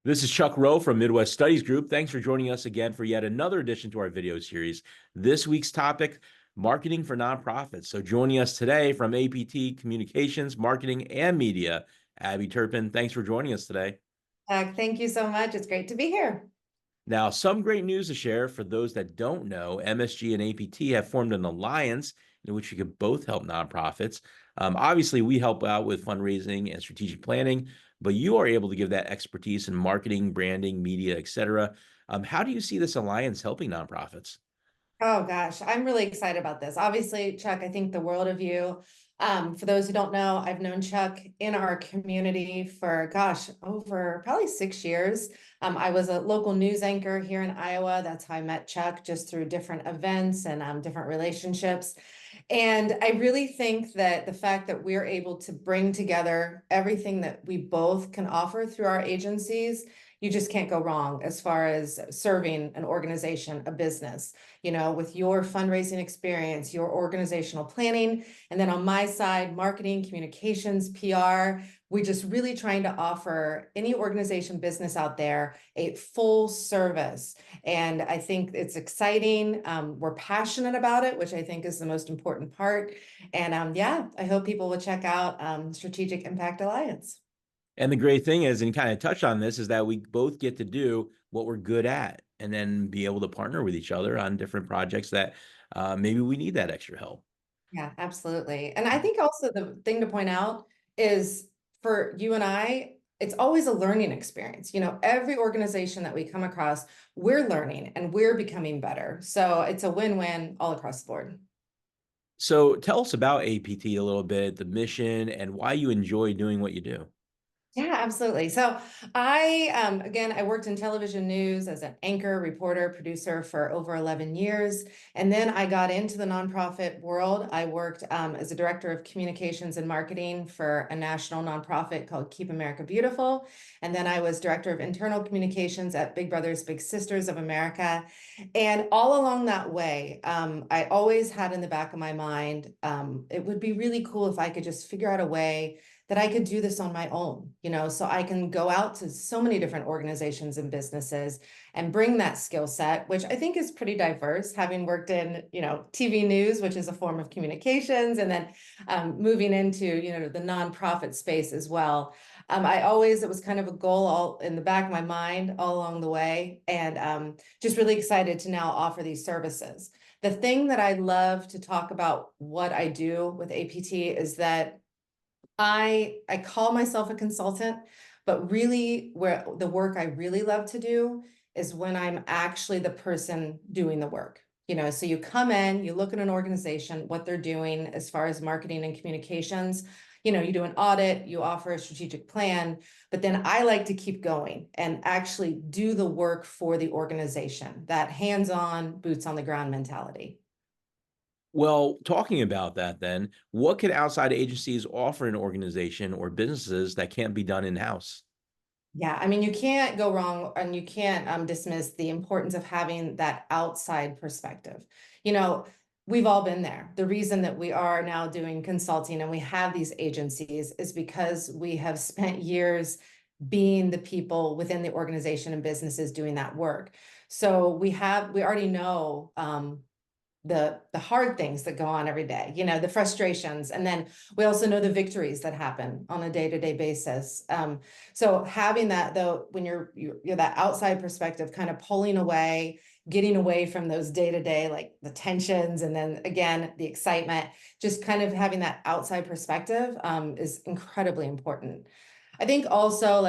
This is Chuck Rowe from Midwest Studies Group. Thanks for joining us again for yet another edition to our video series. This week's topic, marketing for nonprofits. So joining us today from APT Communications, Marketing and Media, Abby Turpin. Thanks for joining us today. Thank you so much. It's great to be here. Now, some great news to share for those that don't know. MSG and APT have formed an alliance in which we could both help nonprofits. Obviously, we help out with fundraising and strategic planning, but you are able to give that expertise in marketing, branding, media, etc. How do you see this alliance helping nonprofits? Oh gosh, I'm really excited about this. Obviously, Chuck, I think the world of you. For those who don't know, I've known Chuck in our community for, gosh, over probably 6 years. I was a local news anchor here in Iowa. That's how I met Chuck, just through different events and different relationships. And I really think that the fact that we're able to bring together everything that we both can offer through our agencies, you just can't go wrong as far as serving an organization, a business, with your fundraising experience, your organizational planning. And then on my side, marketing, communications, PR, we're just really trying to offer any organization, business out there a full service. And I think it's exciting. We're passionate about it, which I think is the most important part. And yeah, I hope people will check out Strategic Impact Alliance. And the great thing is, and kind of touch on this, is that we both get to do what we're good at and then be able to partner with each other on different projects that maybe we need that extra help. Yeah, absolutely. And I think also the thing to point out is for you and I, it's always a learning experience. Every organization that we come across, we're learning and we're becoming better. So it's a win-win all across the board. So tell us about APT a little bit, the mission, and why you enjoy doing what you do. Yeah, absolutely. So again, I worked in television news as an anchor, reporter, producer for over 11 years. And then I got into the nonprofit world. I worked as a director of communications and marketing for a national nonprofit called Keep America Beautiful. And then I was director of internal communications at Big Brothers Big Sisters of America. And all along that way, I always had in the back of my mind, it would be really cool if I could just figure out a way that I could do this on my own, so I can go out to so many different organizations and businesses and bring that skill set, which I think is pretty diverse, having worked in, TV news, which is a form of communications, and then moving into, the nonprofit space as well. It was kind of a goal all in the back of my mind all along the way, and just really excited to now offer these services. The thing that I love to talk about what I do with APT is that I call myself a consultant, but really where the work I really love to do is when I'm actually the person doing the work. So you come in, you look at an organization, what they're doing as far as marketing and communications. You do an audit, you offer a strategic plan, but then I like to keep going and actually do the work for the organization, that hands-on, boots on the ground mentality. Well, talking about that, then, what can outside agencies offer an organization or businesses that can't be done in-house? Yeah, I mean, you can't go wrong and you can't dismiss the importance of having that outside perspective. You know, we've all been there. The reason that we are now doing consulting and we have these agencies is because we have spent years being the people within the organization and businesses doing that work. So we already know the hard things that go on every day, the frustrations, and then we also know the victories that happen on a day-to-day basis. So having that, though, when you're that outside perspective, kind of pulling away, getting away from those day-to-day, like the tensions, and then again the excitement, just kind of having that outside perspective is incredibly important. I think also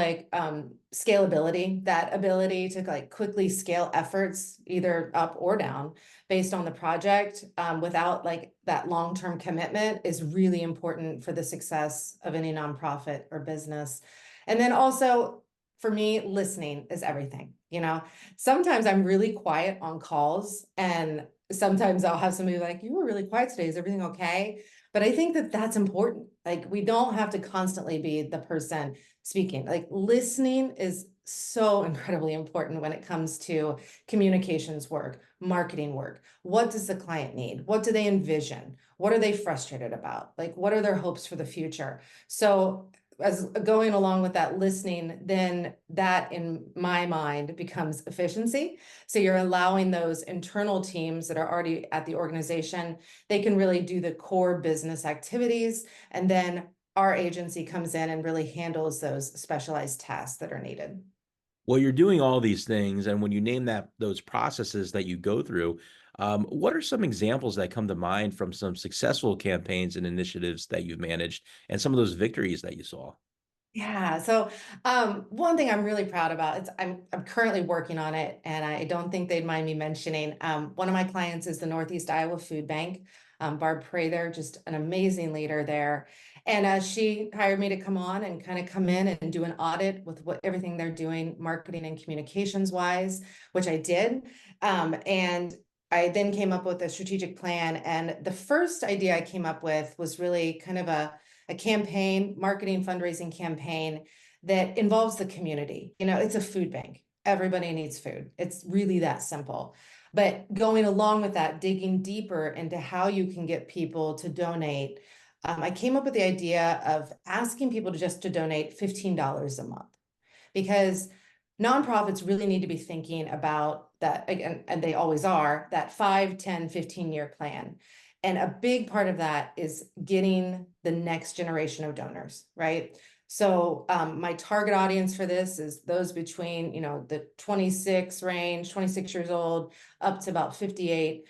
scalability, that ability to quickly scale efforts either up or down based on the project without that long-term commitment is really important for the success of any nonprofit or business. And then also for me, listening is everything. Sometimes I'm really quiet on calls and sometimes I'll have somebody like, you were really quiet today. Is everything okay? But I think that that's important. We don't have to constantly be the person speaking. Listening is so incredibly important when it comes to communications work, marketing work. What does the client need? What do they envision? What are they frustrated about? What are their hopes for the future? So as going along with that listening, then that in my mind becomes efficiency. So you're allowing those internal teams that are already at the organization, they can really do the core business activities. And then our agency comes in and really handles those specialized tasks that are needed. Well, you're doing all these things, and when you name those processes that you go through, what are some examples that come to mind from some successful campaigns and initiatives that you've managed, and some of those victories that you saw? Yeah. So one thing I'm really proud about is I'm currently working on it, and I don't think they'd mind me mentioning. One of my clients is the Northeast Iowa Food Bank. Barb Prather, just an amazing leader there. And she hired me to come on and kind of come in and do an audit with what everything they're doing, marketing and communications wise, which I did. And I then came up with a strategic plan. And the first idea I came up with was really kind of a campaign, marketing, fundraising campaign that involves the community. You know, it's a food bank. Everybody needs food. It's really that simple. But going along with that, digging deeper into how you can get people to donate, I came up with the idea of asking people to donate $15 a month, because nonprofits really need to be thinking about that again, and they always are, that 5, 10, 15-year plan. And a big part of that is getting the next generation of donors, right? So my target audience for this is those between, the 26 range, 26 years old, up to about 58,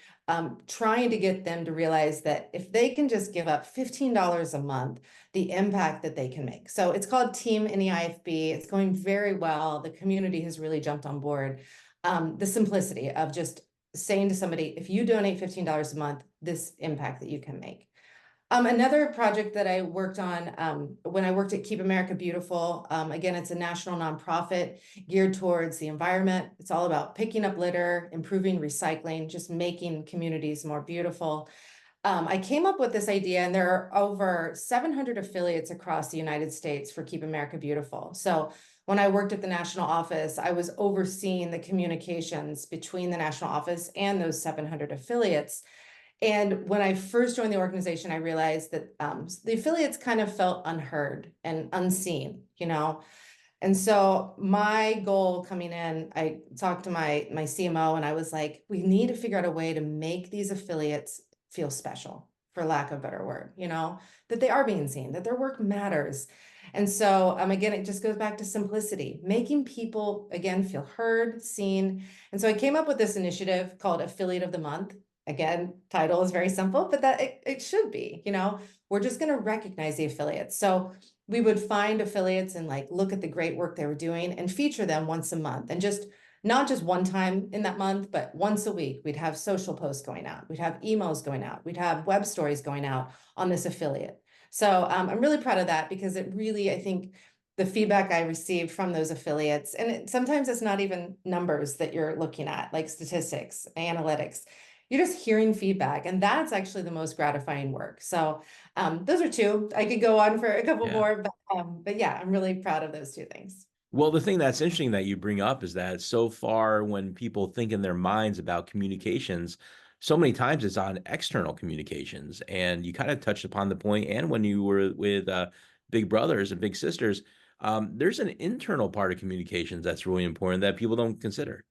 trying to get them to realize that if they can just give up $15 a month, the impact that they can make. So it's called Team NEIFB. It's going very well. The community has really jumped on board. The simplicity of just saying to somebody, if you donate $15 a month, this impact that you can make. Another project that I worked on when I worked at Keep America Beautiful, again, it's a national nonprofit geared towards the environment. It's all about picking up litter, improving recycling, just making communities more beautiful. I came up with this idea, and there are over 700 affiliates across the United States for Keep America Beautiful. So when I worked at the national office, I was overseeing the communications between the national office and those 700 affiliates. And when I first joined the organization, I realized that the affiliates kind of felt unheard and unseen, And so my goal coming in, I talked to my CMO, and I was like, we need to figure out a way to make these affiliates feel special, for lack of a better word, that they are being seen, that their work matters. And so again, it just goes back to simplicity, making people, again, feel heard, seen. And so I came up with this initiative called Affiliate of the Month. Again, title is very simple, but that it should be, we're just going to recognize the affiliates. So we would find affiliates and look at the great work they were doing and feature them once a month, and just not just one time in that month, but once a week. We'd have social posts going out. We'd have emails going out. We'd have web stories going out on this affiliate. So I'm really proud of that, because it really, I think the feedback I received from those affiliates, and sometimes it's not even numbers that you're looking at, like statistics, analytics. You're just hearing feedback, and that's actually the most gratifying work. So those are two. I could go on for a couple Yeah. more, but yeah, I'm really proud of those two things. Well, the thing that's interesting that you bring up is that so far, when people think in their minds about communications, so many times it's on external communications. And you kind of touched upon the point, and when you were with Big Brothers and Big Sisters, there's an internal part of communications that's really important that people don't consider.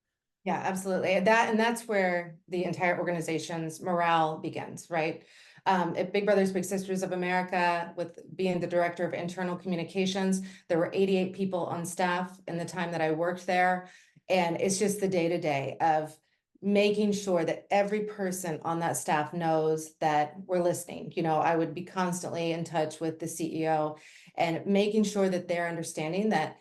Yeah, absolutely. And that's where the entire organization's morale begins, right? At Big Brothers Big Sisters of America, with being the director of internal communications, there were 88 people on staff in the time that I worked there. And it's just the day-to-day of making sure that every person on that staff knows that we're listening. I would be constantly in touch with the CEO and making sure that they're understanding that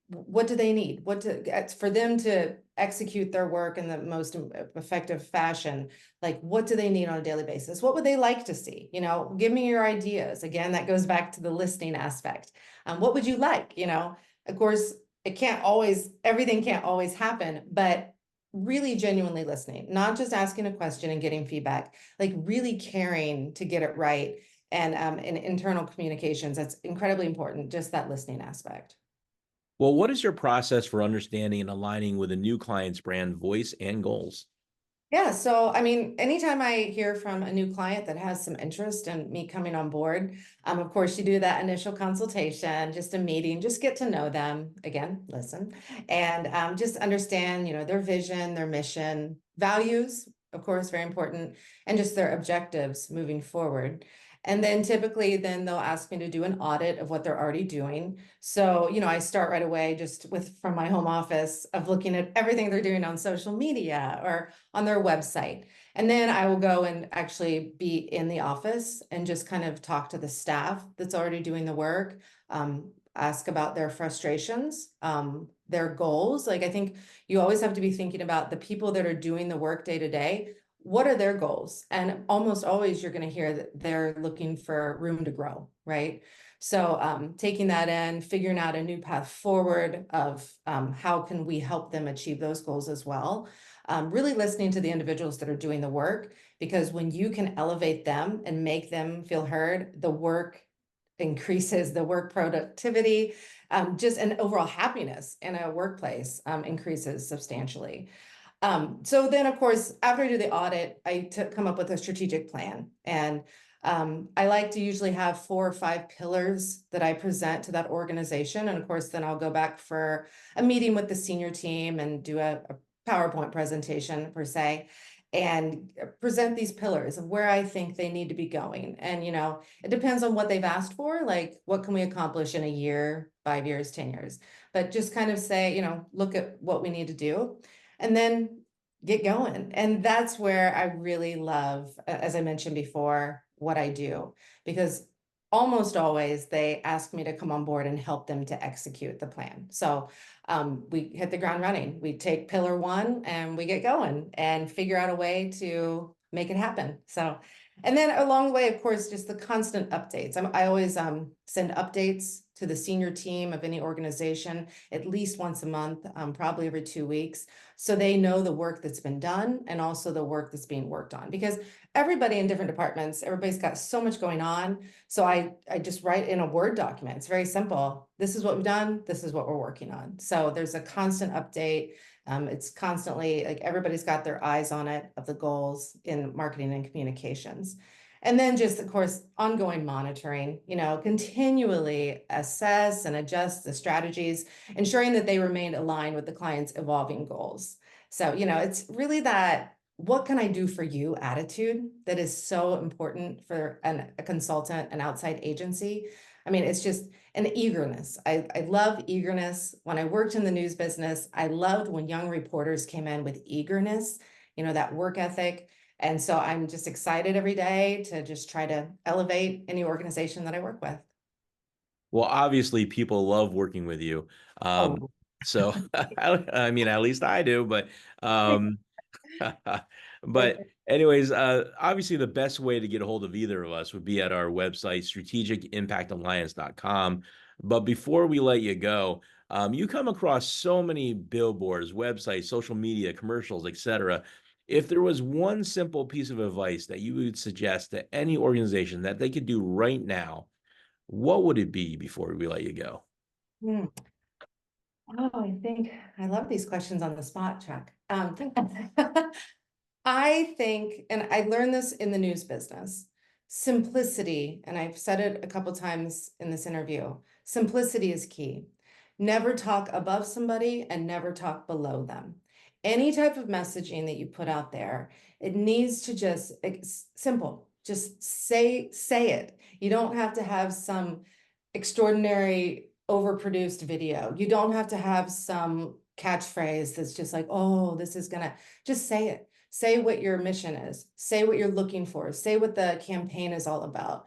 what do they need? For them to execute their work in the most effective fashion? Like, what do they need on a daily basis? What would they like to see? Give me your ideas. Again, that goes back to the listening aspect. What would you like? Of course, everything can't always happen, but really genuinely listening, not just asking a question and getting feedback, like really caring to get it right. And in internal communications, that's incredibly important, just that listening aspect. Well, what is your process for understanding and aligning with a new client's brand voice and goals? Yeah, so I mean, anytime I hear from a new client that has some interest in me coming on board, of course, you do that initial consultation, just a meeting, just get to know them again, listen, and just understand, their vision, their mission, values, of course, very important, and just their objectives moving forward. And then typically, then they'll ask me to do an audit of what they're already doing. So, I start right away just from my home office of looking at everything they're doing on social media or on their website. And then I will go and actually be in the office and just kind of talk to the staff that's already doing the work, ask about their frustrations, their goals. Like I think you always have to be thinking about the people that are doing the work day to day. What are their goals? And almost always you're going to hear that they're looking for room to grow, right? So taking that in, figuring out a new path forward of how can we help them achieve those goals as well. Really listening to the individuals that are doing the work, because when you can elevate them and make them feel heard, the work increases, the work productivity, just an overall happiness in a workplace increases substantially. So then, of course, after I do the audit, come up with a strategic plan. And I like to usually have 4 or 5 pillars that I present to that organization. And of course, then I'll go back for a meeting with the senior team and do a PowerPoint presentation per se, and present these pillars of where I think they need to be going. And, it depends on what they've asked for, like what can we accomplish in a year, 5 years, 10 years, but just kind of say, look at what we need to do and then get going. And that's where I really love, as I mentioned before, what I do, because almost always they ask me to come on board and help them to execute the plan. So we hit the ground running. We take pillar one and we get going and figure out a way to make it happen. So, and then along the way, of course, just the constant updates. I always send updates to the senior team of any organization at least once a month, probably every 2 weeks, so they know the work that's been done and also the work that's being worked on. Because everybody in different departments, everybody's got so much going on. So I just write in a Word document. It's very simple. This is what we've done. This is what we're working on. So there's a constant update. It's constantly like everybody's got their eyes on it of the goals in marketing and communications. And then just, of course, ongoing monitoring, continually assess and adjust the strategies, ensuring that they remain aligned with the client's evolving goals. So, it's really that what can I do for you attitude that is so important for a consultant, an outside agency. I mean, it's just an eagerness. I love eagerness. When I worked in the news business, I loved when young reporters came in with eagerness, that work ethic. And so I'm just excited every day to just try to elevate any organization that I work with. Well, obviously, people love working with you. Oh, So, I mean, at least I do. But, um, but anyways, obviously, the best way to get a hold of either of us would be at our website, strategicimpactalliance.com. But before we let you go, you come across so many billboards, websites, social media, commercials, etc. If there was one simple piece of advice that you would suggest to any organization that they could do right now, what would it be before we let you go? Hmm. Oh, I think I love these questions on the spot, Chuck. I think, and I learned this in the news business, simplicity, and I've said it a couple times in this interview, simplicity is key. Never talk above somebody and never talk below them. Any type of messaging that you put out there, it needs to just, it's simple. Just say it. You don't have to have some extraordinary overproduced video. You don't have to have some catchphrase that's just like, oh, this is gonna, just say it. Say what your mission is, say what you're looking for, say what the campaign is all about.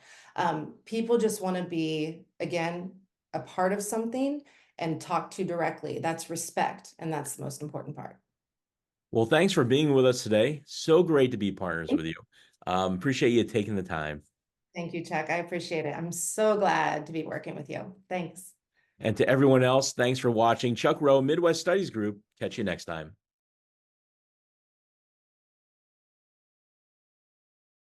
People just want to be, again, a part of something and talk to directly. That's respect. And that's the most important part. Well, thanks for being with us today. So great to be partners with you. Appreciate you taking the time. Thank you, Chuck. I appreciate it. I'm so glad to be working with you. Thanks. And to everyone else, thanks for watching. Chuck Rowe, Midwest Studies Group. Catch you next time.